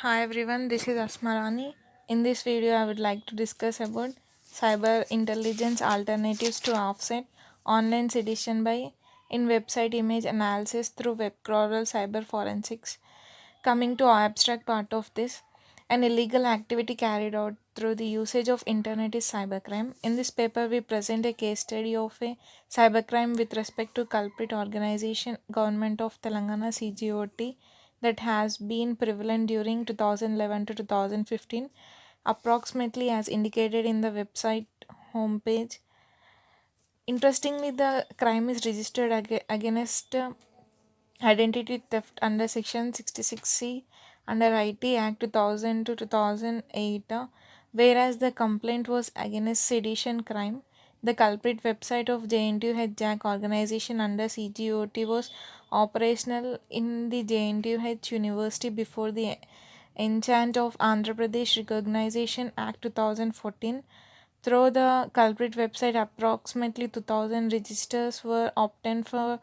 Hi everyone, this is Asmarani. In this video, I would like to discuss about cyber intelligence alternatives to offset online sedition by in website image analysis through web crawler cyber forensics. Coming to abstract part of this, an illegal activity carried out through the usage of internet is cybercrime. In this paper, we present a case study of a cybercrime with respect to culprit organization Government of Telangana CGOT that has been prevalent during 2011 to 2015, approximately as indicated in the website homepage. Interestingly, the crime is registered against identity theft under Section 66C under IT Act 2000 to 2008, whereas the complaint was against sedition crime. The culprit website of JNTU Jack organization under CGOT was operational in the JNTU University before the enchant of Andhra Pradesh Recognition Act 2014. Through the culprit website, approximately 2000 registers were obtained for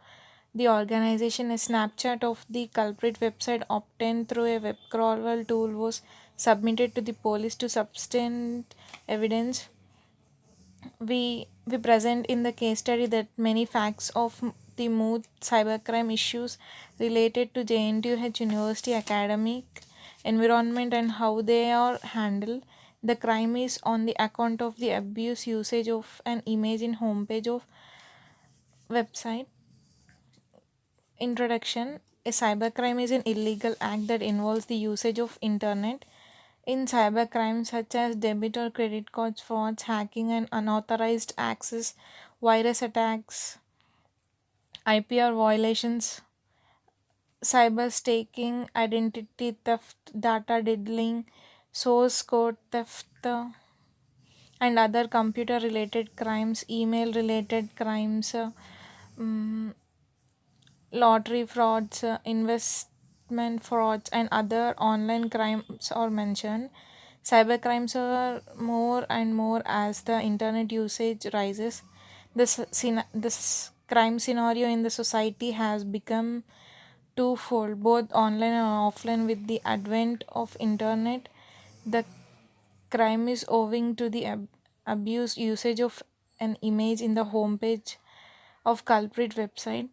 the organization. A snapshot of the culprit website obtained through a web crawler tool was submitted to the police to substantiate evidence. We present in the case study that many facts of the mood cybercrime issues related to JNTUH University academic environment and how they are handled. The crime is on the account of the abuse usage of an image in homepage of website. Introduction. A cybercrime is an illegal act that involves the usage of internet. In cybercrimes such as debit or credit card frauds, hacking and unauthorized access, virus attacks, IPR violations, cyber staking, identity theft, data diddling, source code theft, and other computer related crimes, email related crimes, mm, lottery frauds, investment frauds, and other online crimes are mentioned. Cybercrimes are more and more as the internet usage rises. This crime scenario in the society has become twofold, both online and offline. With the advent of internet, the crime is owing to the abused usage of an image in the homepage of culprit website.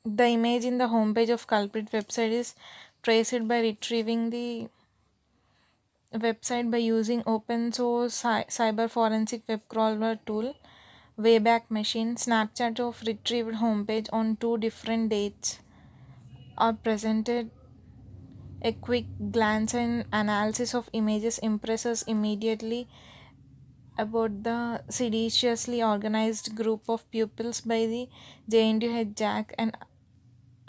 The image in the homepage of culprit website is traced by retrieving the website by using open source cyber forensic web crawler tool Wayback Machine. Snapshot of retrieved homepage on two different dates are presented. A quick glance and analysis of images impresses immediately about the seditiously organized group of pupils by the JNTU Jack, an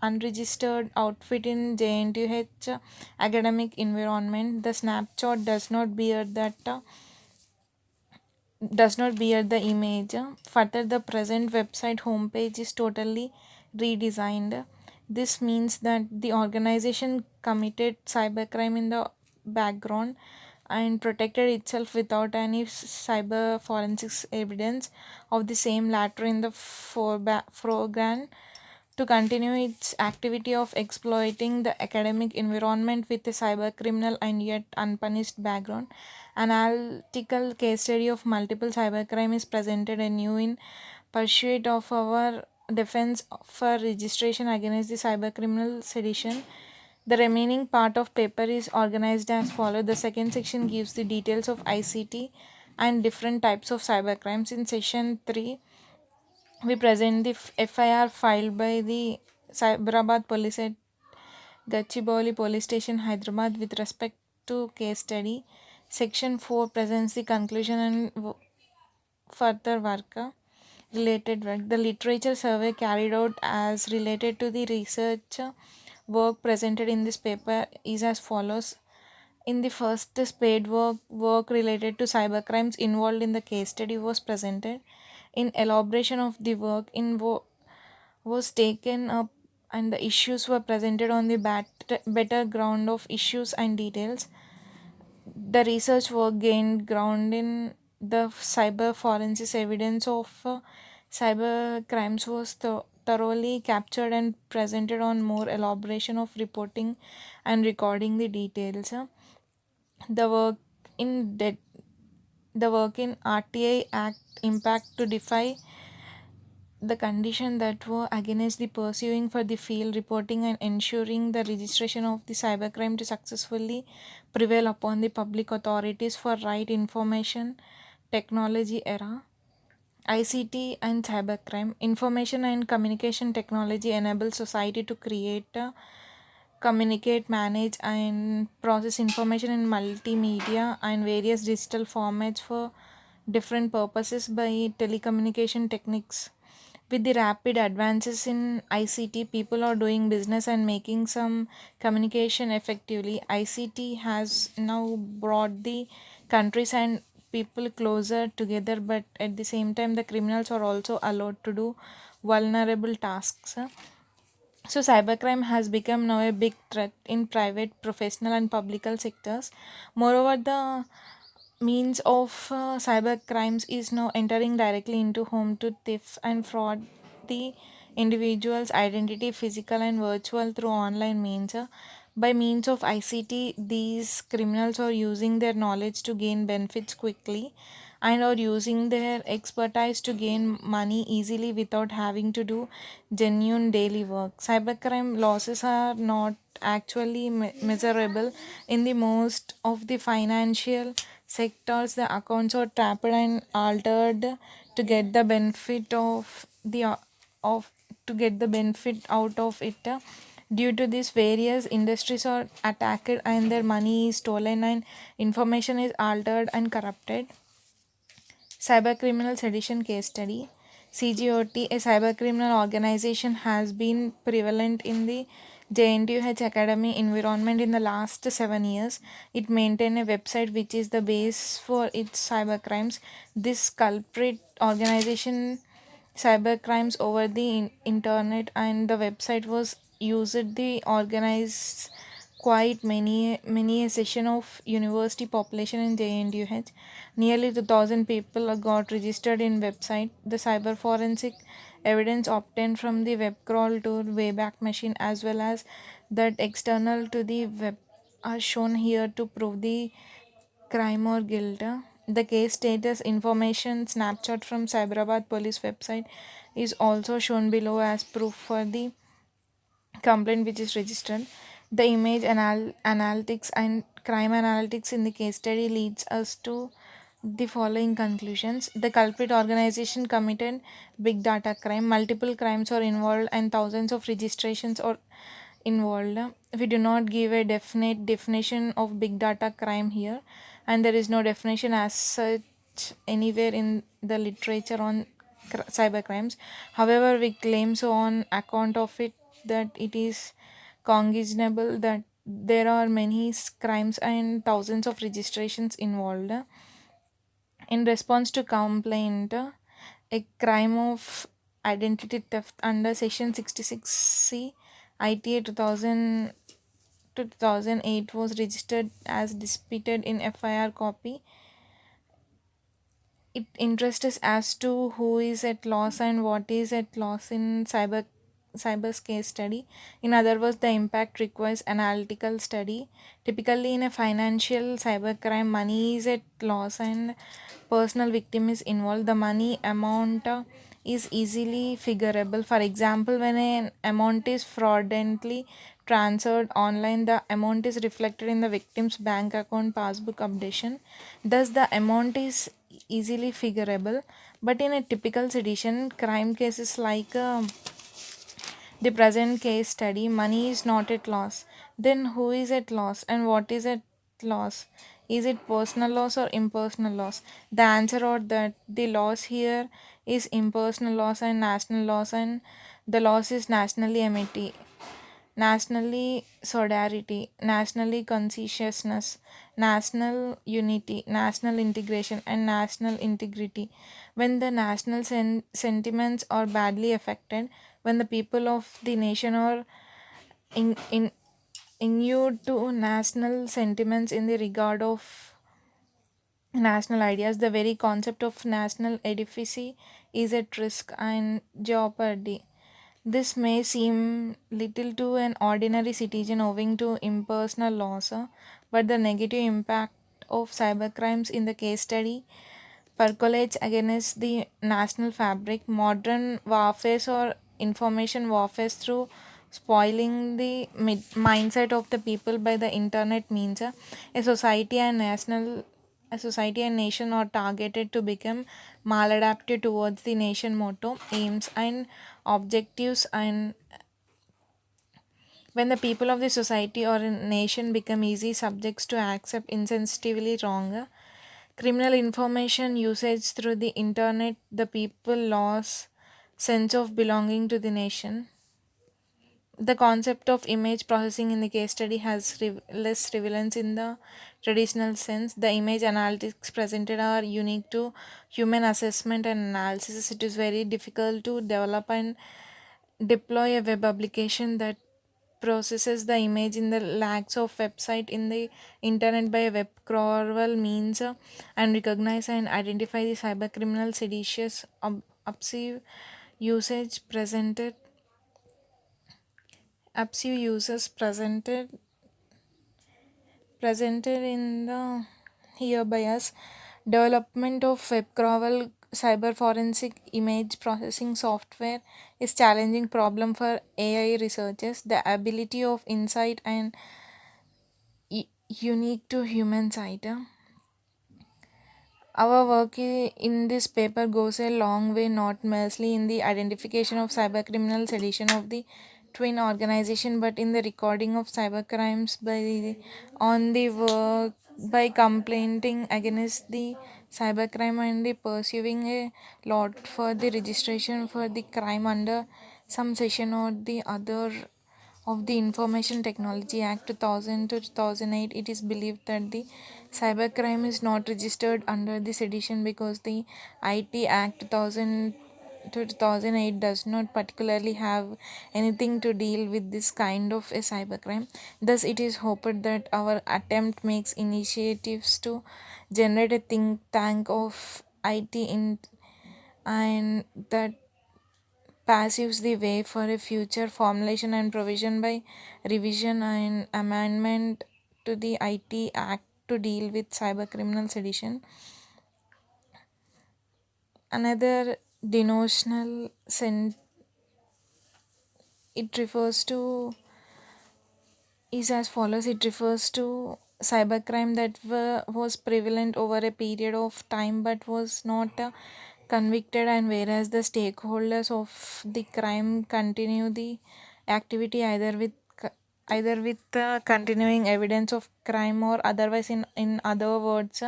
unregistered outfit in JNTU academic environment. The snapshot does not bear the image. Further, the present website homepage is totally redesigned. This means that the organization committed cybercrime in the background and protected itself without any cyber forensics evidence of the same latter in the foreground to continue its activity of exploiting the academic environment with a cybercriminal and yet unpunished background. Analytical case study of multiple cybercrime is presented anew in pursuit of our defense for registration against the cybercriminal sedition. The remaining part of paper is organized as follows. The second section gives the details of ICT and different types of cybercrimes. In section 3, we present the FIR filed by the Cyberabad police at Gachibowli police station, Hyderabad, with respect to case study. Section 4 presents the conclusion and further work. Related work. The literature survey carried out as related to the research work presented in this paper is as follows. In the first spade work related to cybercrimes involved in the case study was presented. In elaboration of the work was taken up and the issues were presented on the better ground of issues and details. The research work gained ground in the cyber forensics evidence of cyber crimes was thoroughly captured and presented on more elaboration of reporting and recording the details. The work in de- the work in RTI Act impact to defy the condition that were against the pursuing for the field reporting and ensuring the registration of the cybercrime to successfully prevail upon the public authorities for right information technology era. ICT and cybercrime information and communication technology enable society to create, communicate, manage, and process information in multimedia and various digital formats for different purposes by telecommunication techniques. With the rapid advances in ICT, people are doing business and making some communication effectively. ICT has now brought the countries and people closer together, but at the same time, the criminals are also allowed to do vulnerable tasks. So, cybercrime has become now a big threat in private, professional, and public sectors. Moreover, the means of cyber crimes is now entering directly into home to theft and fraud the individual's identity, physical and virtual, through online means. By means of ICT, these criminals are using their knowledge to gain benefits quickly and are using their expertise to gain money easily without having to do genuine daily work. Cybercrime losses are not actually measurable in the most of the financial sectors. The accounts are tapped and altered to get the benefit of the of to get the benefit out of it. Due to this, various industries are attacked and their money is stolen and information is altered and corrupted. Cybercriminal Sedition case study. CGOT, a cybercriminal organization, has been prevalent in the JNTUH academy environment in the last 7 years. It maintains a website which is the base for its cybercrimes. This culprit organization cybercrimes over the internet, and the website was used the organized quite many a session of university population in JNTUH. Nearly 2,000 people got registered in website. The cyber forensic evidence obtained from the web crawl to Wayback Machine as well as that external to the web are shown here to prove the crime or guilt. The case status information snapshot from Cyberabad police website is also shown below as proof for the complaint which is registered. The image analytics and crime analytics in the case study leads us to the following conclusions. The culprit organization committed big data crime. Multiple crimes are involved and thousands of registrations are involved. We do not give a definite definition of big data crime here, and there is no definition as such anywhere in the literature on cyber crimes. However, we claim so on account of it that it is cognizable that there are many crimes and thousands of registrations involved. In response to complaint, a crime of identity theft under section 66C ITA 2000 to 2008 was registered as disputed in FIR copy. It interests us as to who is at loss and what is at loss in cyber's case study. In other words, the impact requires analytical study. Typically, in a financial cybercrime, money is at loss and personal victim is involved. The money amount is easily figurable. For example, when an amount is fraudulently transferred online, the amount is reflected in the victim's bank account passbook updation. Thus, the amount is easily figurable. But in a typical sedition crime cases like the present case study, money is not at loss. Then who is at loss and what is at loss? Is it personal loss or impersonal loss? The answer or that the loss here is impersonal loss and national loss, and the loss is nationally amity, nationally solidarity, nationally consciousness, national unity, national integration, and national integrity. When the national sentiments are badly affected, when the people of the nation are in inured to national sentiments in the regard of national ideas, the very concept of national edifice is at risk and jeopardy. This may seem little to an ordinary citizen owing to impersonal laws, but the negative impact of cybercrimes in the case study percolates against the national fabric. Modern warfare or information warfare through spoiling the mindset of the people by the internet means a society and national a society and nation are targeted to become maladaptive towards the nation motto, aims and objectives. And when the people of the society or a nation become easy subjects to accept insensitively wrong criminal information usage through the internet, the people lost sense of belonging to the nation. The concept of image processing in the case study has less relevance in the traditional sense. The image analytics presented are unique to human assessment and analysis. It is very difficult to develop and deploy a web application that processes the image in the lakhs of website in the internet by a web crawler means and recognize and identify the cyber criminal seditious obscene usage obscene users presented in the here bias development of web crawl cyber forensic image processing software is challenging problem for AI researchers. The ability of insight and unique to human sight. Our work in this paper goes a long way, not merely in the identification of cybercriminal sedition of the twin organization, but in the recording of cybercrimes on the work by complaining against the cybercrime and the pursuing a lot for the registration for the crime under some section or the other of the Information Technology Act 2000 to 2008. It is believed that the cybercrime is not registered under this edition because the IT Act 2000 to 2008 does not particularly have anything to deal with this kind of a cybercrime. Thus, it is hoped that our attempt makes initiatives to generate a think tank of IT in and that paves the way for a future formulation and provision by revision and amendment to the IT Act to deal with cybercriminal sedition. Another denotional it refers to is as follows. It refers to cybercrime that was prevalent over a period of time but was not convicted, and whereas the stakeholders of the crime continue the activity either with continuing evidence of crime or otherwise. In other words,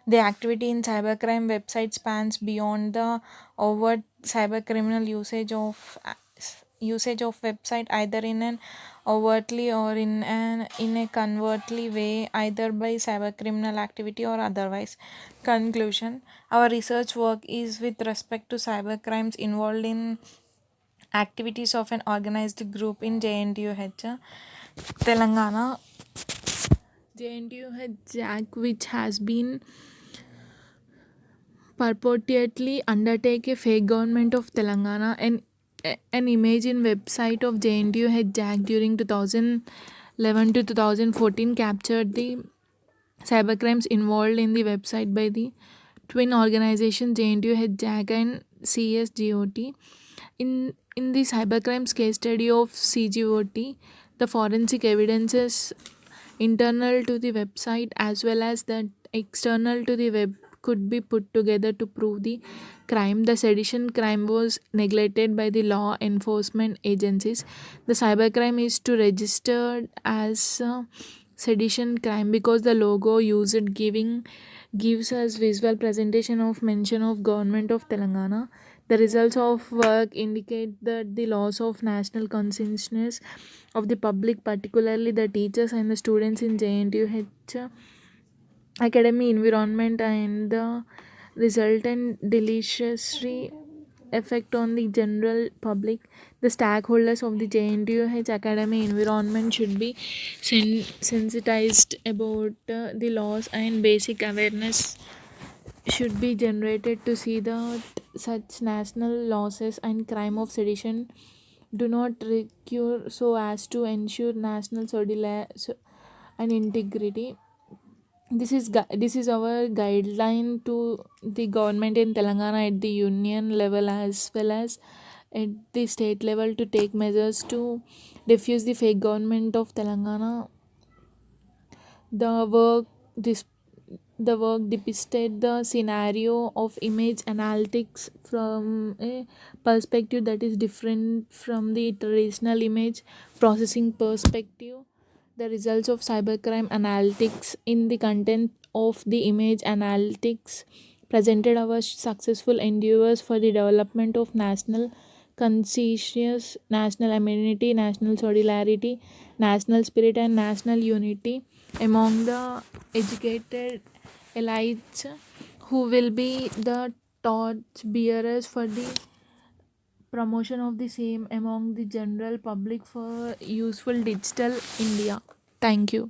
the activity in cybercrime website spans beyond the overt cybercriminal usage of website either in an overtly or in a covertly way, either by cybercriminal activity or otherwise. Conclusion: our research work is with respect to cybercrimes involved in activities of an organized group in JNTUH, Telangana. JNTUH Jack, which has been purportedly undertake a fake government of Telangana. An image in website of JNTU had Jack during 2011 to 2014 captured the cybercrimes involved in the website by the twin organizations JNTU had Jack and CSGOT. In the cybercrimes case study of CGOT, the forensic evidences internal to the website as well as that external to the web could be put together to prove the crime. The sedition crime was neglected by the law enforcement agencies. The cybercrime is to register as sedition crime because the logo used gives us visual presentation of mention of government of Telangana. The results of work indicate that the loss of national consciousness of the public, particularly the teachers and the students in JNTUH academy environment, and the resultant deleterious effect on the general public. The stakeholders of the JNTUH academy environment should be sensitized about the laws, and basic awareness should be generated to see that such national losses and crime of sedition do not recur so as to ensure national and integrity. This is our guideline to the government in Telangana at the union level as well as at the state level to take measures to defuse the fake government of Telangana. The work this the work depicted the scenario of image analytics from a perspective that is different from the traditional image processing perspective. The results of cybercrime analytics in the content of the image analytics presented our successful endeavors for the development of national conscious, national amenity, national solidarity, national spirit, and national unity among the educated elites who will be the torch bearers for the promotion of the same among the general public for useful digital India. Thank you.